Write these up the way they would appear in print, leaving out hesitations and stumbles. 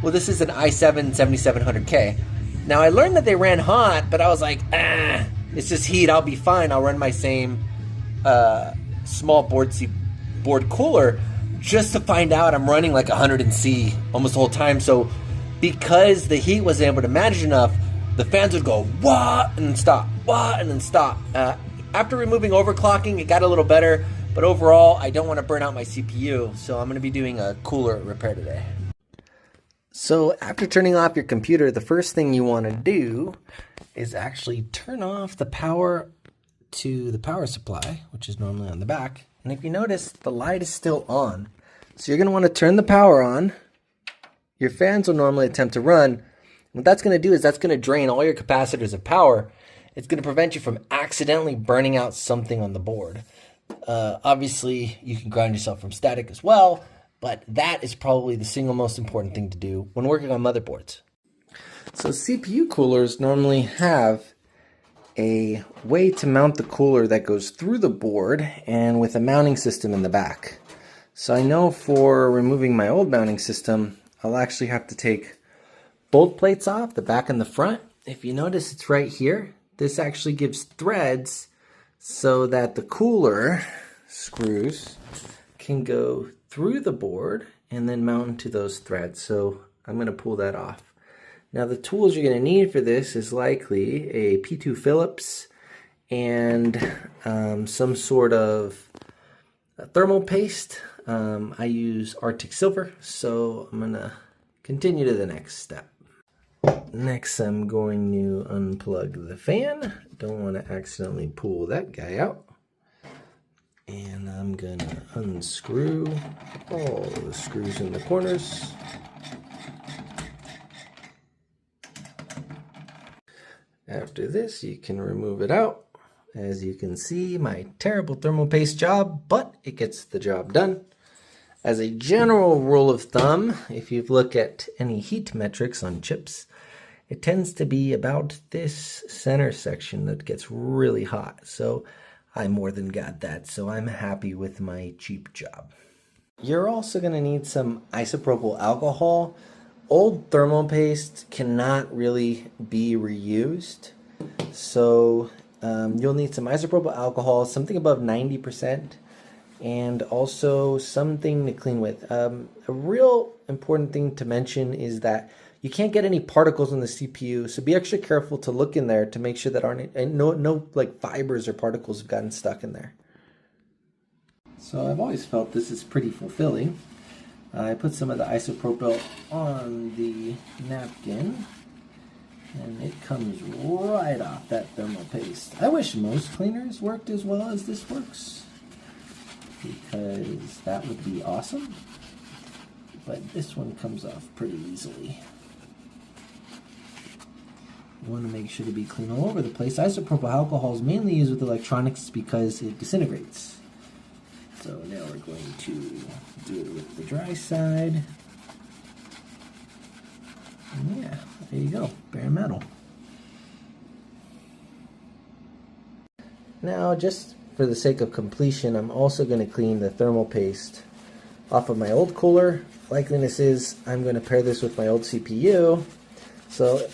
Well, this is an i7 7700K. Now, I learned that they ran hot, but I was like, it's just heat. I'll be fine. I'll run my same small board cooler, just to find out I'm running like 100 in C almost the whole time. So because the heat wasn't able to manage enough, the fans would go wah and then stop, wah and then stop. After removing overclocking, it got a little better, but overall I don't want to burn out my CPU, so I'm going to be doing a cooler repair today. So after turning off your computer, the first thing you want to do is actually turn off the power to the power supply, which is normally on the back. And if you notice, the light is still on. So you're going to want to turn the power on. Your fans will normally attempt to run. What that's going to do is that's going to drain all your capacitors of power. It's going to prevent you from accidentally burning out something on the board. Obviously, you can ground yourself from static as well, but that is probably the single most important thing to do when working on motherboards. So CPU coolers normally have a way to mount the cooler that goes through the board and with a mounting system in the back. So I know for removing my old mounting system, I'll actually have to take both plates off, the back and the front. If you notice, it's right here. This actually gives threads so that the cooler screws can go through the board and then mount into those threads. So I'm going to pull that off. Now the tools you're going to need for this is likely a P2 Phillips and some sort of thermal paste. I use Arctic Silver, so I'm going to continue to the next step. Next, I'm going to unplug the fan. Don't want to accidentally pull that guy out. And I'm going to unscrew all the screws in the corners. After this, you can remove it out. As you can see, my terrible thermal paste job, but it gets the job done. As a general rule of thumb, if you look at any heat metrics on chips, it tends to be about this center section that gets really hot. So I more than got that, so I'm happy with my cheap job. You're also going to need some isopropyl alcohol. Old thermal paste cannot really be reused, so you'll need some isopropyl alcohol, something above 90%, and also something to clean with. A real important thing to mention is that you can't get any particles on the CPU, so be extra careful to look in there to make sure that no like fibers or particles have gotten stuck in there. So I've always felt this is pretty fulfilling. I put some of the isopropyl on the napkin, and it comes right off that thermal paste. I wish most cleaners worked as well as this works, because that would be awesome, but this one comes off pretty easily. You want to make sure to be clean all over the place. Isopropyl alcohol is mainly used with electronics because it disintegrates. So now we're going to do it with the dry side. And yeah, there you go, bare metal. Now, just for the sake of completion, I'm also going to clean the thermal paste off of my old cooler. Likeliness is I'm going to pair this with my old CPU. So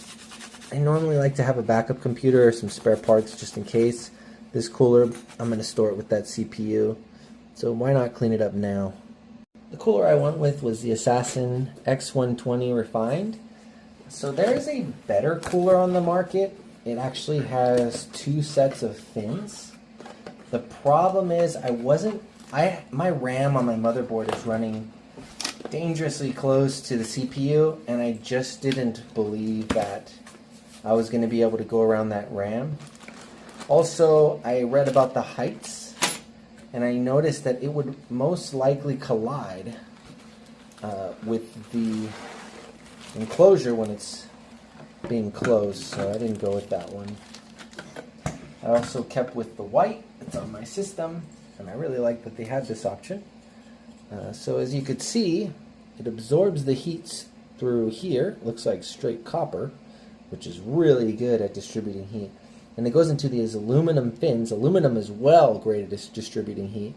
I normally like to have a backup computer or some spare parts just in case. This cooler, I'm going to store it with that CPU. So why not clean it up now? The cooler I went with was the Assassin X120 Refined. So there is a better cooler on the market. It actually has two sets of fins. The problem is my RAM on my motherboard is running dangerously close to the CPU, and I just didn't believe that I was going to be able to go around that RAM. Also, I read about the heights, and I noticed that it would most likely collide with the enclosure when it's being closed, so I didn't go with that one. I also kept with the white. It's on my system, and I really like that they had this option. So as you could see, it absorbs the heat through here. Looks like straight copper, which is really good at distributing heat. And it goes into these aluminum fins. Aluminum is well great at distributing heat.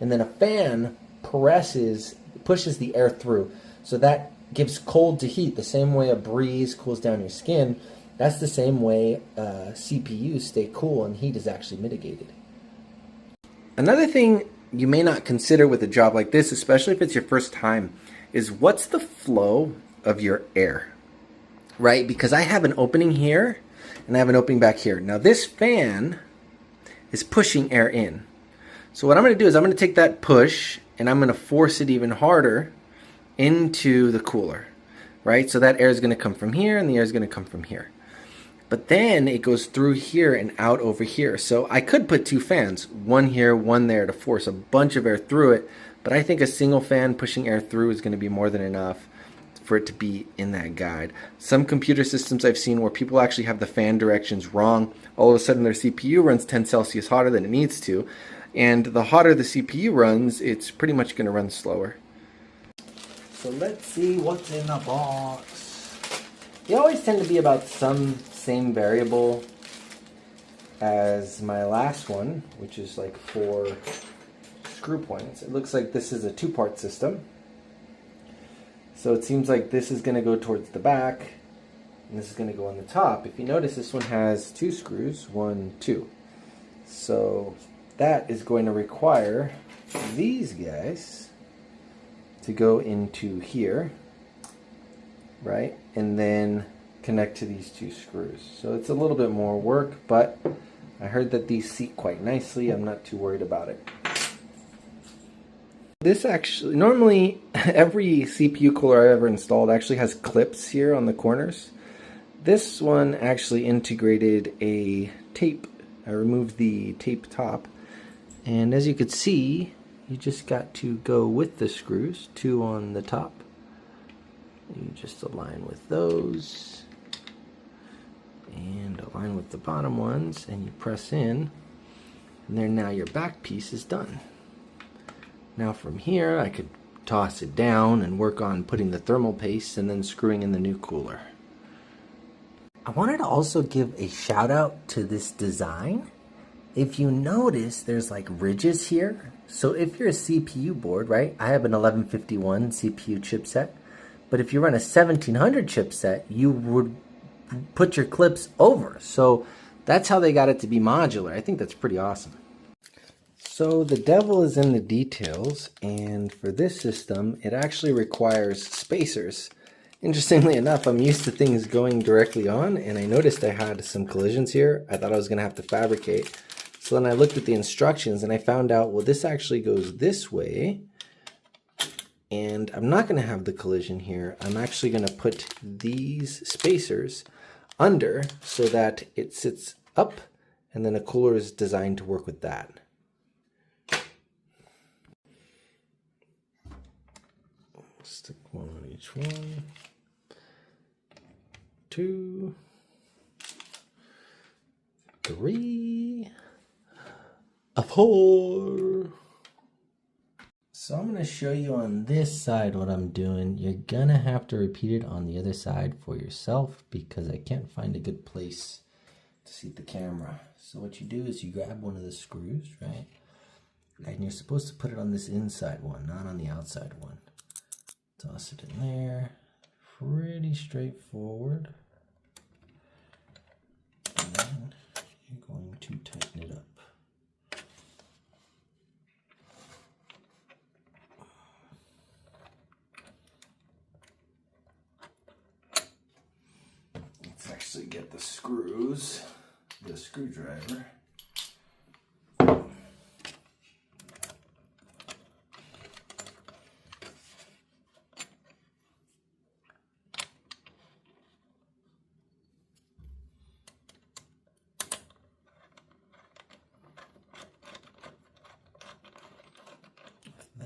And then a fan pushes the air through. So that gives cold to heat. The same way a breeze cools down your skin, that's the same way CPUs stay cool and heat is actually mitigated. Another thing you may not consider with a job like this, especially if it's your first time, is what's the flow of your air, right? Because I have an opening here and I have an opening back here. Now this fan is pushing air in. So what I'm going to do is I'm going to take that push and I'm going to force it even harder into the cooler, right? So that air is going to come from here and the air is going to come from here. But then it goes through here and out over here. So I could put two fans, one here, one there, to force a bunch of air through it. But I think a single fan pushing air through is going to be more than enough for it to be in that guide. Some computer systems I've seen where people actually have the fan directions wrong. All of a sudden their CPU runs 10 Celsius hotter than it needs to. And the hotter the CPU runs, it's pretty much going to run slower. So let's see what's in the box. They always tend to be about some same variable as my last one, which is like 4 screw points. It looks like this is a 2-part system. So it seems like this is going to go towards the back and this is going to go on the top. If you notice, this one has 2 screws, 1, 2. So that is going to require these guys to go into here, right? And then connect to these 2 screws. So it's a little bit more work, but I heard that these seat quite nicely. I'm not too worried about it. This actually, normally every CPU cooler I've ever installed actually has clips here on the corners. This one actually integrated a tape. I removed the tape top, and as you could see, you just got to go with the screws, 2 on the top. You just align with those and align with the bottom ones, and you press in, and there, now your back piece is done. Now from here I could toss it down and work on putting the thermal paste and then screwing in the new cooler. I wanted to also give a shout out to this design. If you notice, there's like ridges here. So if you're a CPU board, right, I have an 1151 CPU chipset, but if you run a 1700 chipset, you would put your clips over. So that's how they got it to be modular. I think that's pretty awesome. So the devil is in the details, and for this system, it actually requires spacers. Interestingly enough, I'm used to things going directly on, and I noticed I had some collisions here. I thought I was going to have to fabricate. So then I looked at the instructions and I found out, well, this actually goes this way, and I'm not going to have the collision here. I'm actually going to put these spacers under so that it sits up, and then a cooler is designed to work with that. Stick 1 on each one. 2, 3, 4. So I'm going to show you on this side what I'm doing. You're going to have to repeat it on the other side for yourself because I can't find a good place to seat the camera. So what you do is you grab one of the screws, right? And you're supposed to put it on this inside one, not on the outside one. Toss it in there. Pretty straightforward. And then you're going to tighten it up. Let's actually get the screws, the screwdriver.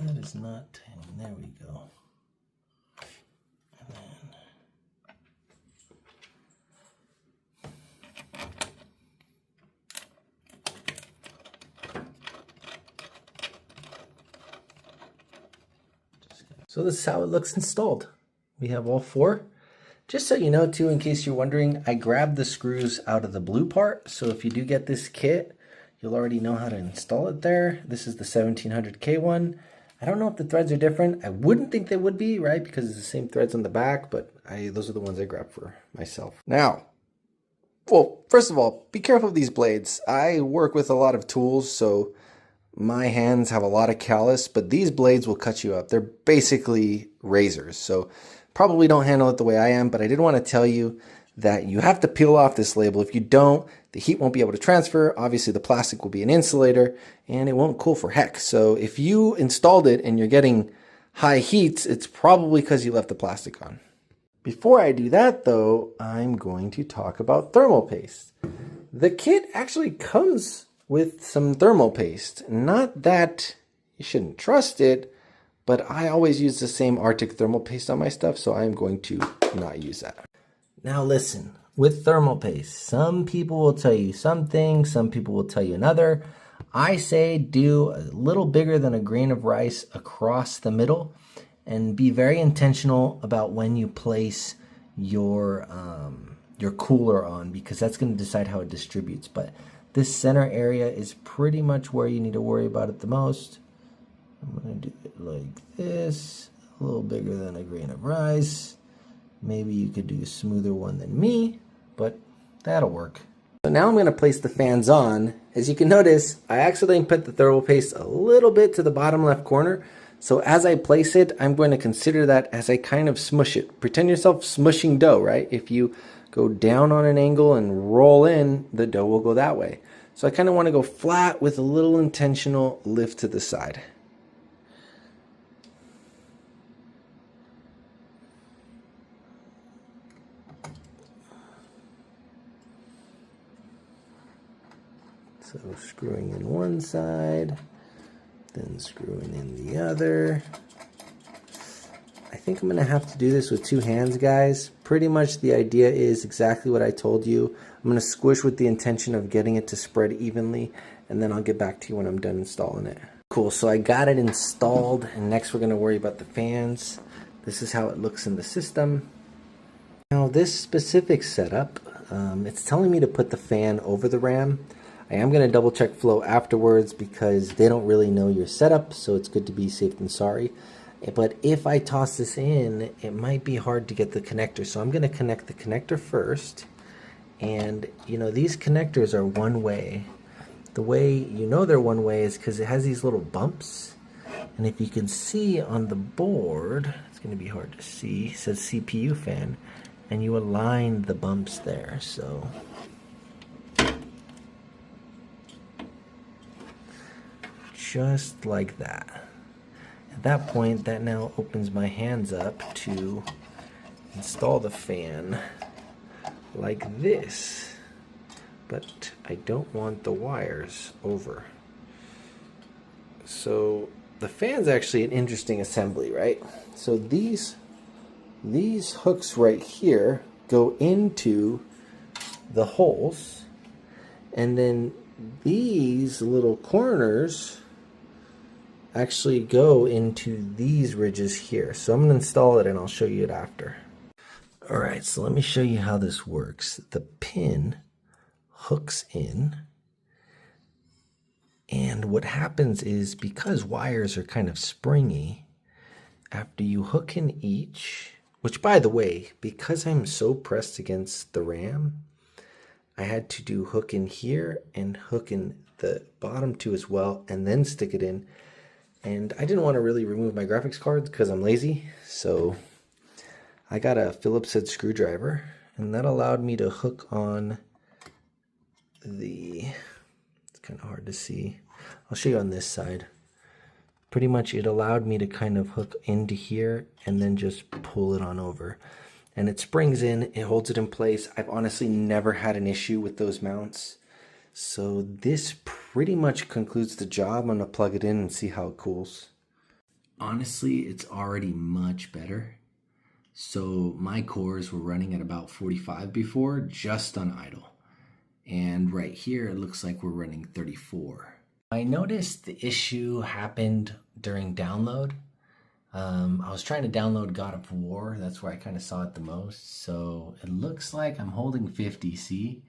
That is not, and there we go. And then so this is how it looks installed. We have all 4. Just so you know too, in case you're wondering, I grabbed the screws out of the blue part. So if you do get this kit, you'll already know how to install it there. This is the 1700K one. I don't know if the threads are different. I wouldn't think they would be, right? Because it's the same threads on the back, but those are the ones I grabbed for myself. Now, well, first of all, be careful of these blades. I work with a lot of tools, so my hands have a lot of callus, but these blades will cut you up. They're basically razors, so probably don't handle it the way I am, but I did want to tell you that you have to peel off this label. If you don't, the heat won't be able to transfer. Obviously, the plastic will be an insulator, and it won't cool for heck. So if you installed it and you're getting high heats, it's probably because you left the plastic on. Before I do that, though, I'm going to talk about thermal paste. The kit actually comes with some thermal paste. Not that you shouldn't trust it, but I always use the same Arctic thermal paste on my stuff, so I'm going to not use that. Now listen, with thermal paste, some people will tell you something, some people will tell you another. I say do a little bigger than a grain of rice across the middle, and be very intentional about when you place your cooler on, because that's going to decide how it distributes. But this center area is pretty much where you need to worry about it the most. I'm going to do it like this, a little bigger than a grain of rice. Maybe you could do a smoother one than me, but that'll work. So now I'm going to place the fans on. As you can notice, I accidentally put the thermal paste a little bit to the bottom left corner. So as I place it, I'm going to consider that as I kind of smush it. Pretend yourself smushing dough, right? If you go down on an angle and roll in, the dough will go that way. So I kind of want to go flat with a little intentional lift to the side. So screwing in one side, then screwing in the other. I think I'm going to have to do this with two hands, guys. Pretty much the idea is exactly what I told you. I'm going to squish with the intention of getting it to spread evenly, and then I'll get back to you when I'm done installing it. Cool, so I got it installed, and next we're going to worry about the fans. This is how it looks in the system. Now this specific setup, it's telling me to put the fan over the RAM. I am going to double check flow afterwards because they don't really know your setup, so it's good to be safe than sorry. But if I toss this in, it might be hard to get the connector. So I'm going to connect the connector first. And you know, these connectors are one way. The way you know they're one way is because it has these little bumps. And if you can see on the board, it's going to be hard to see, it says CPU fan. And you align the bumps there. So just like that. At that point, that now opens my hands up to install the fan like this. But I don't want the wires over. So the fan's actually an interesting assembly, right? So these hooks right here go into the holes, and then these little corners actually go into these ridges here. So I'm going to install it and I'll show you it after. Alright, so let me show you how this works. The pin hooks in, and what happens is, because wires are kind of springy, after you hook in each, which by the way, because I'm so pressed against the RAM, I had to do hook in here and hook in the bottom two as well, and then stick it in. And I didn't want to really remove my graphics cards because I'm lazy, so I got a Phillips head screwdriver, and that allowed me to hook on the, it's kind of hard to see, I'll show you on this side. Pretty much it allowed me to kind of hook into here and then just pull it on over. And it springs in, it holds it in place. I've honestly never had an issue with those mounts. So this pretty much concludes the job. I'm going to plug it in and see how it cools. Honestly, it's already much better. So my cores were running at about 45 before, just on idle. And right here, it looks like we're running 34. I noticed the issue happened during download. I was trying to download God of War. That's where I kind of saw it the most. So it looks like I'm holding 50, see?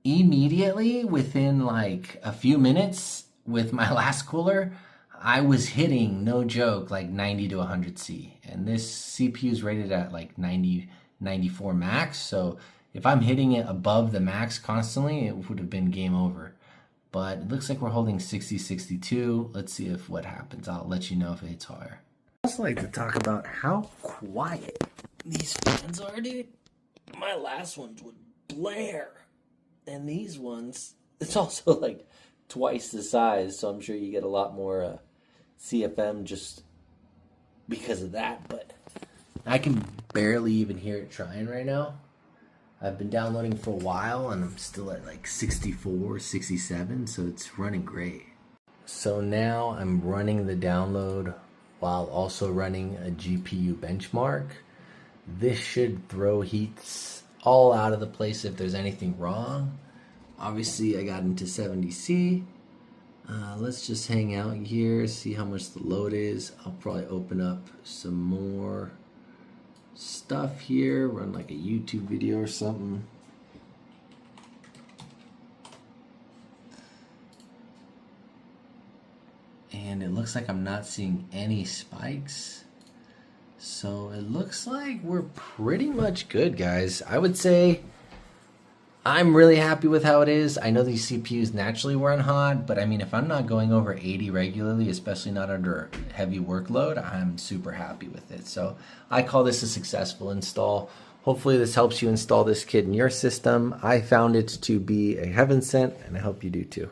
Immediately, within like a few minutes with my last cooler, I was hitting, no joke, like 90 to 100C. And this CPU is rated at like 90, 94 max. So if I'm hitting it above the max constantly, it would have been game over. But it looks like we're holding 60, 62. Let's see if what happens. I'll let you know if it hits higher. I also like to talk about how quiet these fans are, dude. My last ones would blare. And these ones, it's also like twice the size. So I'm sure you get a lot more CFM just because of that, but I can barely even hear it trying right now. I've been downloading for a while and I'm still at like 64, 67, so it's running great. So now I'm running the download while also running a GPU benchmark. This should throw heats all out of the place if there's anything wrong. Obviously I got into 70C. Let's just hang out here, see how much the load is. I'll probably open up some more stuff here, run like a YouTube video or something. And it looks like I'm not seeing any spikes. So it looks like we're pretty much good, guys. I would say I'm really happy with how it is. I know these CPUs naturally run hot, but I mean, if I'm not going over 80 regularly, especially not under heavy workload, I'm super happy with it. So I call this a successful install. Hopefully this helps you install this kit in your system. I found it to be a heaven sent, and I hope you do too.